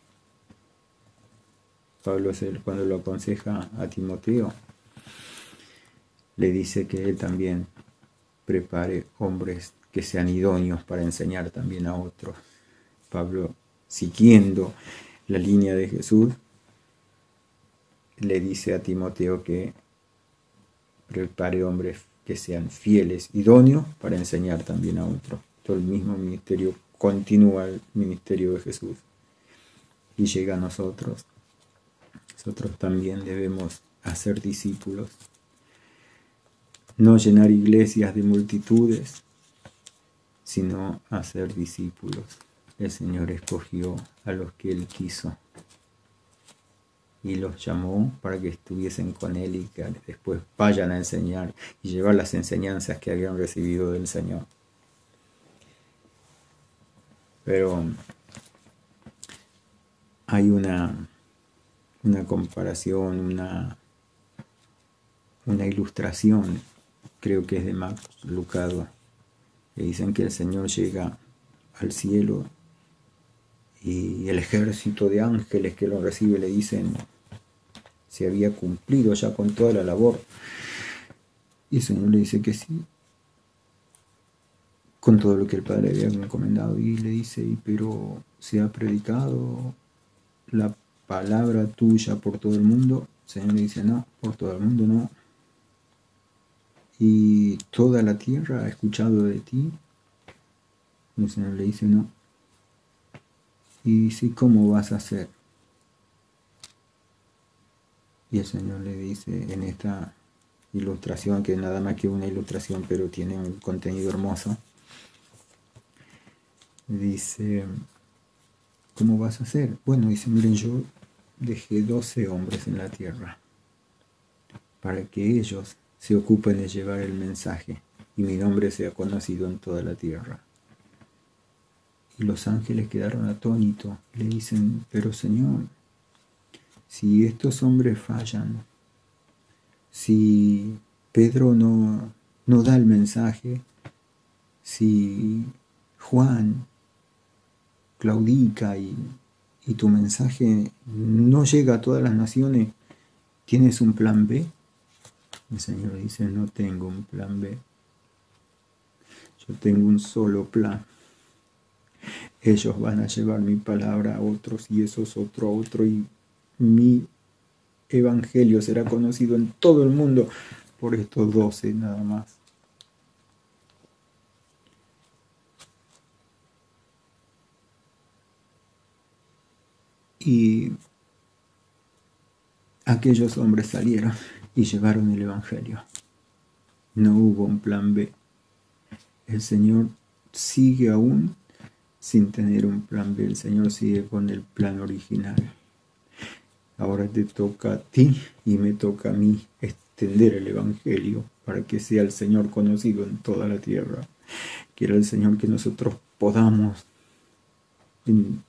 Pablo es él cuando lo aconseja a Timoteo, le dice que él también prepare hombres que sean idóneos para enseñar también a otros. Pablo, siguiendo la línea de Jesús, le dice a Timoteo que prepare hombres que sean fieles, idóneos para enseñar también a otros. Todo el mismo ministerio, continúa el ministerio de Jesús y llega a nosotros. Nosotros también debemos hacer discípulos, no llenar iglesias de multitudes, sino hacer discípulos. El Señor escogió a los que Él quiso y los llamó para que estuviesen con Él y que después vayan a enseñar y llevar las enseñanzas que habían recibido del Señor. Pero hay una comparación, una ilustración, creo que es de Max Lucado, que dicen que el Señor llega al cielo y el ejército de ángeles que lo recibe le dicen si había cumplido ya con toda la labor. Y el Señor le dice que sí, con todo lo que el Padre había encomendado. Y le dice, pero ¿se ha predicado la palabra tuya por todo el mundo? El Señor le dice, no, por todo el mundo no. ¿Y toda la tierra ha escuchado de ti? Y el Señor le dice, no. Y dice, ¿cómo vas a hacer? Y el Señor le dice en esta ilustración, que nada más que una ilustración, pero tiene un contenido hermoso, dice, ¿cómo vas a hacer? Bueno, dice, miren, yo dejé 12 hombres en la tierra para que ellos se ocupen de llevar el mensaje y mi nombre sea conocido en toda la tierra. Y los ángeles quedaron atónitos. Le dicen, pero Señor, si estos hombres fallan, si Pedro no da el mensaje, si Juan claudica y tu mensaje no llega a todas las naciones, ¿tienes un plan B? El Señor dice, no tengo un plan B. Yo tengo un solo plan. Ellos van a llevar mi palabra a otros y esos a otro y mi evangelio será conocido en todo el mundo por estos 12 nada más. Y aquellos hombres salieron y llevaron el evangelio. No hubo un plan B. El Señor sigue aún sin tener un plan B. El Señor sigue con el plan original. Ahora te toca a ti y me toca a mí extender el evangelio para que sea el Señor conocido en toda la tierra. Quiera el Señor que nosotros podamos,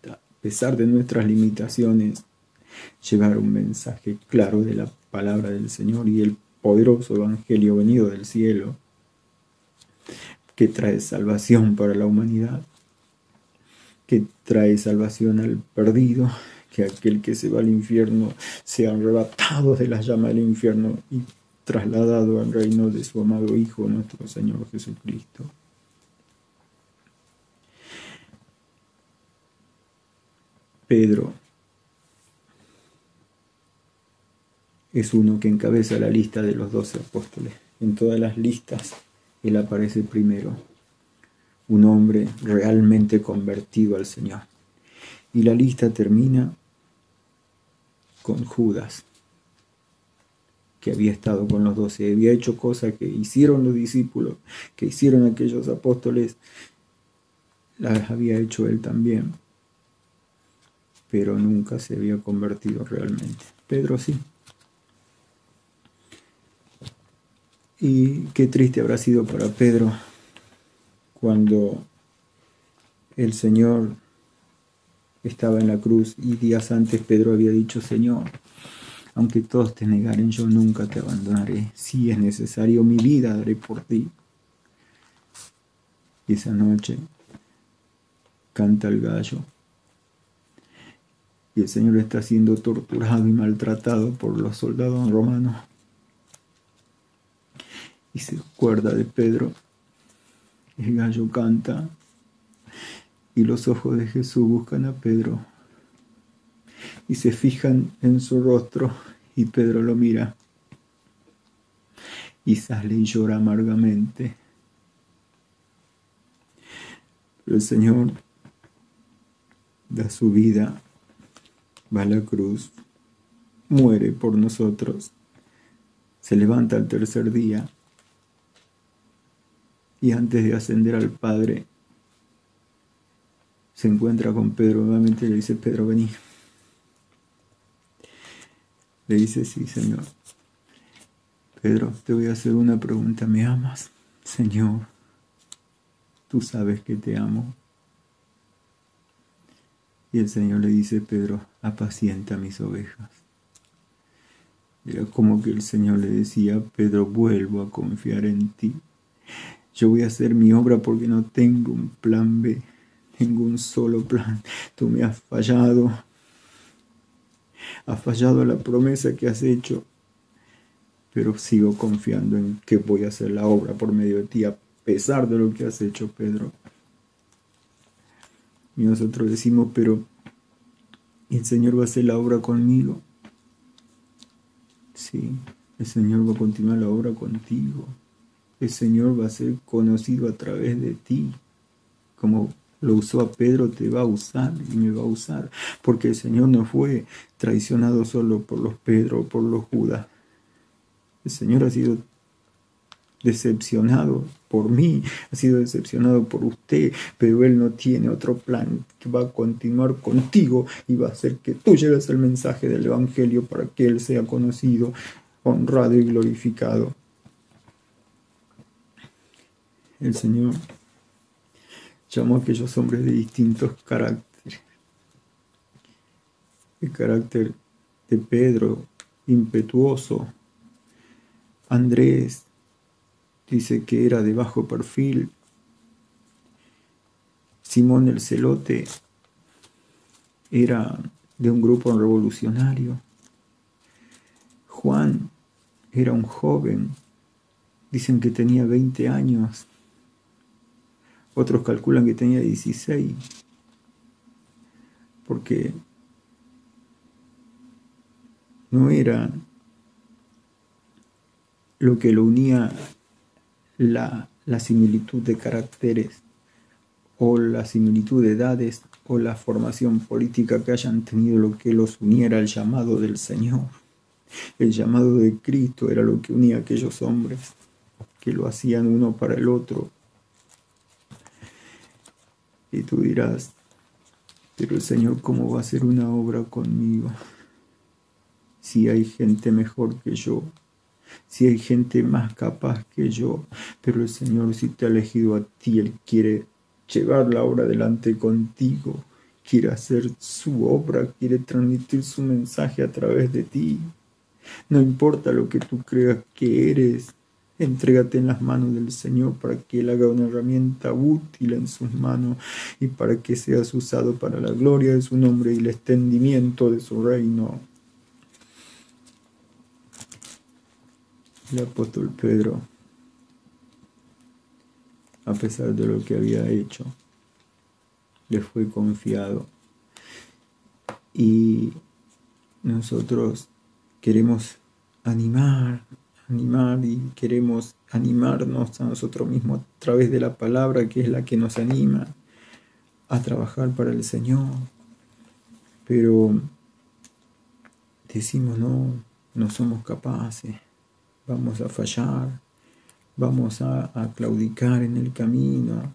a pesar de nuestras limitaciones, llevar un mensaje claro de la palabra del Señor y el poderoso evangelio venido del cielo que trae salvación para la humanidad, que trae salvación al perdido, que aquel que se va al infierno sea arrebatado de las llamas del infierno y trasladado al reino de su amado Hijo, nuestro Señor Jesucristo. Pedro es uno que encabeza la lista de los 12 apóstoles. En todas las listas él aparece primero, un hombre realmente convertido al Señor. Y la lista termina con Judas, que había estado con los 12, había hecho cosas que hicieron los discípulos, que hicieron aquellos apóstoles, las había hecho él también, pero nunca se había convertido realmente. Pedro sí. Y qué triste habrá sido para Pedro cuando el Señor estaba en la cruz y días antes Pedro había dicho, Señor, aunque todos te negaren, yo nunca te abandonaré. Si es necesario, mi vida daré por ti. Y esa noche canta el gallo y el Señor está siendo torturado y maltratado por los soldados romanos. Y se acuerda de Pedro. El gallo canta y los ojos de Jesús buscan a Pedro y se fijan en su rostro y Pedro lo mira y sale y llora amargamente. Pero el Señor da su vida, va a la cruz, muere por nosotros, se levanta al tercer día y antes de ascender al Padre se encuentra con Pedro nuevamente y le dice, Pedro, vení. Le dice, sí, Señor. Pedro, te voy a hacer una pregunta, ¿me amas? Señor, tú sabes que te amo. Y el Señor le dice, Pedro, apacienta mis ovejas. Era como que el Señor le decía, Pedro, vuelvo a confiar en ti. Yo voy a hacer mi obra porque no tengo un plan B. Tengo un solo plan. Tú me has fallado. Has fallado la promesa que has hecho. Pero sigo confiando en que voy a hacer la obra por medio de ti, a pesar de lo que has hecho, Pedro. Y nosotros decimos, pero ¿el Señor va a hacer la obra conmigo? Sí, el Señor va a continuar la obra contigo. El Señor va a ser conocido a través de ti. Como lo usó a Pedro, te va a usar y me va a usar. Porque el Señor no fue traicionado solo por los Pedro o por los Judas. El Señor ha sido decepcionado por mí, ha sido decepcionado por usted, pero Él no tiene otro plan, que va a continuar contigo y va a hacer que tú lleves el mensaje del Evangelio para que Él sea conocido, honrado y glorificado el Señor llamó a aquellos hombres de distintos caracteres. El carácter de Pedro, impetuoso. Andrés dice que era de bajo perfil. Simón el Celote era de un grupo revolucionario. Juan era un joven. Dicen que tenía 20 años. Otros calculan que tenía 16. Porque no era lo que lo unía la similitud de caracteres o la similitud de edades o la formación política que hayan tenido. Lo que los uniera el llamado del Señor. El llamado de Cristo era lo que unía a aquellos hombres, que lo hacían uno para el otro. Y tú dirás, pero el Señor, ¿cómo va a hacer una obra conmigo? Si hay gente mejor que yo, si hay gente más capaz que yo, pero el Señor, si te ha elegido a ti, Él quiere llevar la obra adelante contigo, quiere hacer su obra, quiere transmitir su mensaje a través de ti. No importa lo que tú creas que eres, entrégate en las manos del Señor para que Él haga una herramienta útil en sus manos y para que seas usado para la gloria de su nombre y el extendimiento de su reino. El apóstol Pedro, a pesar de lo que había hecho, le fue confiado. Y nosotros queremos animar y queremos animarnos a nosotros mismos a través de la palabra, que es la que nos anima a trabajar para el Señor. Pero decimos, no somos capaces, vamos a fallar, vamos a claudicar en el camino,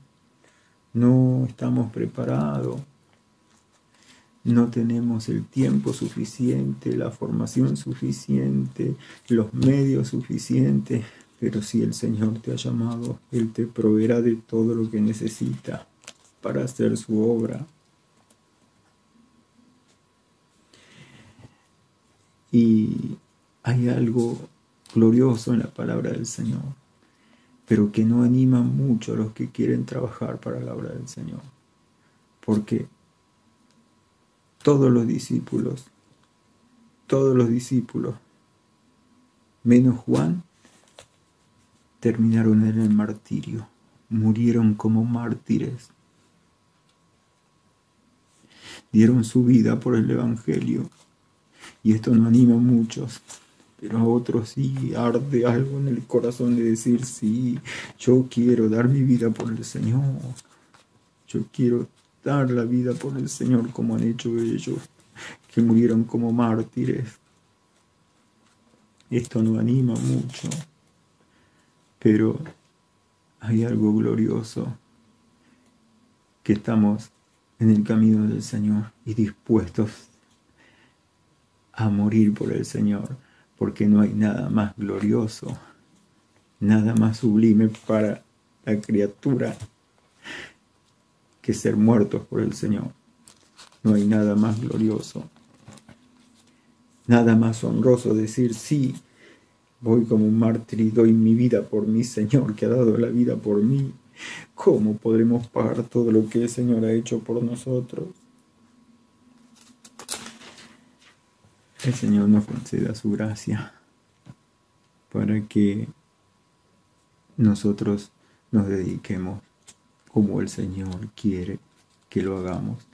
no estamos preparados. No tenemos el tiempo suficiente, la formación suficiente, los medios suficientes, pero si el Señor te ha llamado, Él te proveerá de todo lo que necesita para hacer su obra. Y hay algo glorioso en la palabra del Señor, pero que no anima mucho a los que quieren trabajar para la obra del Señor, porque todos los discípulos, menos Juan, terminaron en el martirio, murieron como mártires, dieron su vida por el Evangelio, y esto no anima a muchos, pero a otros sí arde algo en el corazón de decir, sí, yo quiero dar mi vida por el Señor, yo quiero dar la vida por el Señor como han hecho ellos, que murieron como mártires. Esto no anima mucho, pero hay algo glorioso, que estamos en el camino del Señor y dispuestos a morir por el Señor, porque no hay nada más glorioso, nada más sublime para la criatura que ser muertos por el Señor. No hay nada más glorioso, nada más honroso decir, sí, voy como un mártir y doy mi vida por mi Señor, que ha dado la vida por mí. ¿Cómo podremos pagar todo lo que el Señor ha hecho por nosotros? El Señor nos conceda su gracia para que nosotros nos dediquemos como el Señor quiere que lo hagamos.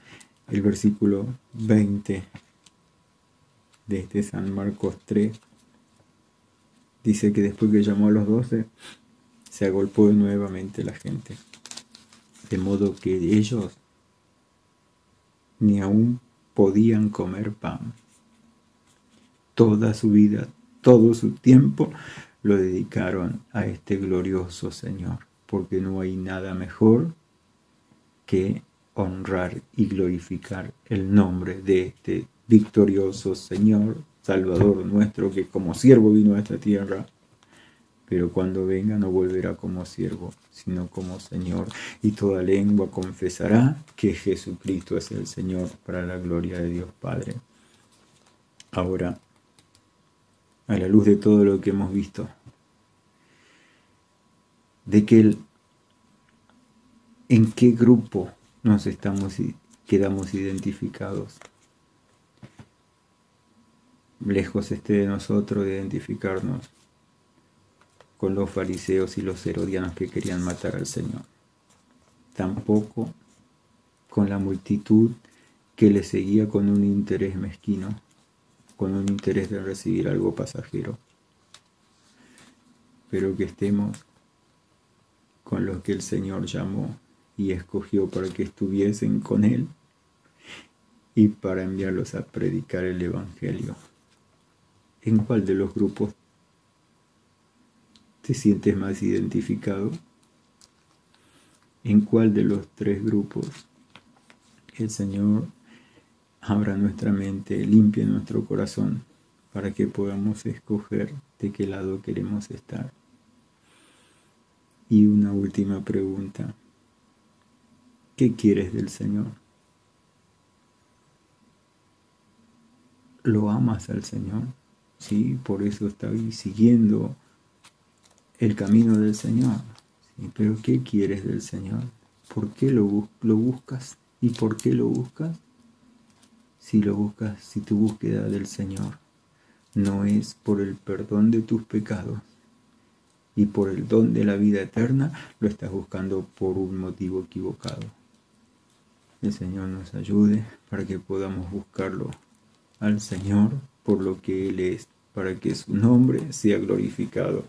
El versículo 20 de este San Marcos 3 dice que después que llamó a los 12, se agolpó nuevamente la gente, de modo que ellos ni aún podían comer pan. Toda su vida, todo su tiempo lo dedicaron a este glorioso Señor, porque no hay nada mejor que honrar y glorificar el nombre de este victorioso Señor, Salvador nuestro, que como siervo vino a esta tierra, pero cuando venga no volverá como siervo, sino como Señor, y toda lengua confesará que Jesucristo es el Señor, para la gloria de Dios Padre. Ahora, a la luz de todo lo que hemos visto, de que en qué grupo quedamos identificados. Lejos esté de nosotros de identificarnos con los fariseos y los herodianos que querían matar al Señor. Tampoco con la multitud que le seguía con un interés mezquino, con un interés de recibir algo pasajero. Pero que estemos con los que el Señor llamó y escogió para que estuviesen con Él y para enviarlos a predicar el Evangelio. ¿En cuál de los grupos te sientes más identificado? ¿En cuál de los 3 grupos? El Señor abra nuestra mente, limpie nuestro corazón para que podamos escoger de qué lado queremos estar. Y una última pregunta. ¿Qué quieres del Señor? ¿Lo amas al Señor? Sí, por eso estás siguiendo el camino del Señor. Sí, pero ¿qué quieres del Señor? ¿Por qué lo buscas? ¿Y por qué lo buscas? Si tu búsqueda del Señor no es por el perdón de tus pecados y por el don de la vida eterna, lo estás buscando por un motivo equivocado. El Señor nos ayude para que podamos buscarlo al Señor por lo que Él es, para que su nombre sea glorificado.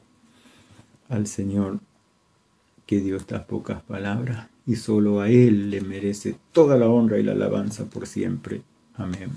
Al Señor que dio estas pocas palabras, y solo a Él le merece toda la honra y la alabanza por siempre. Amén.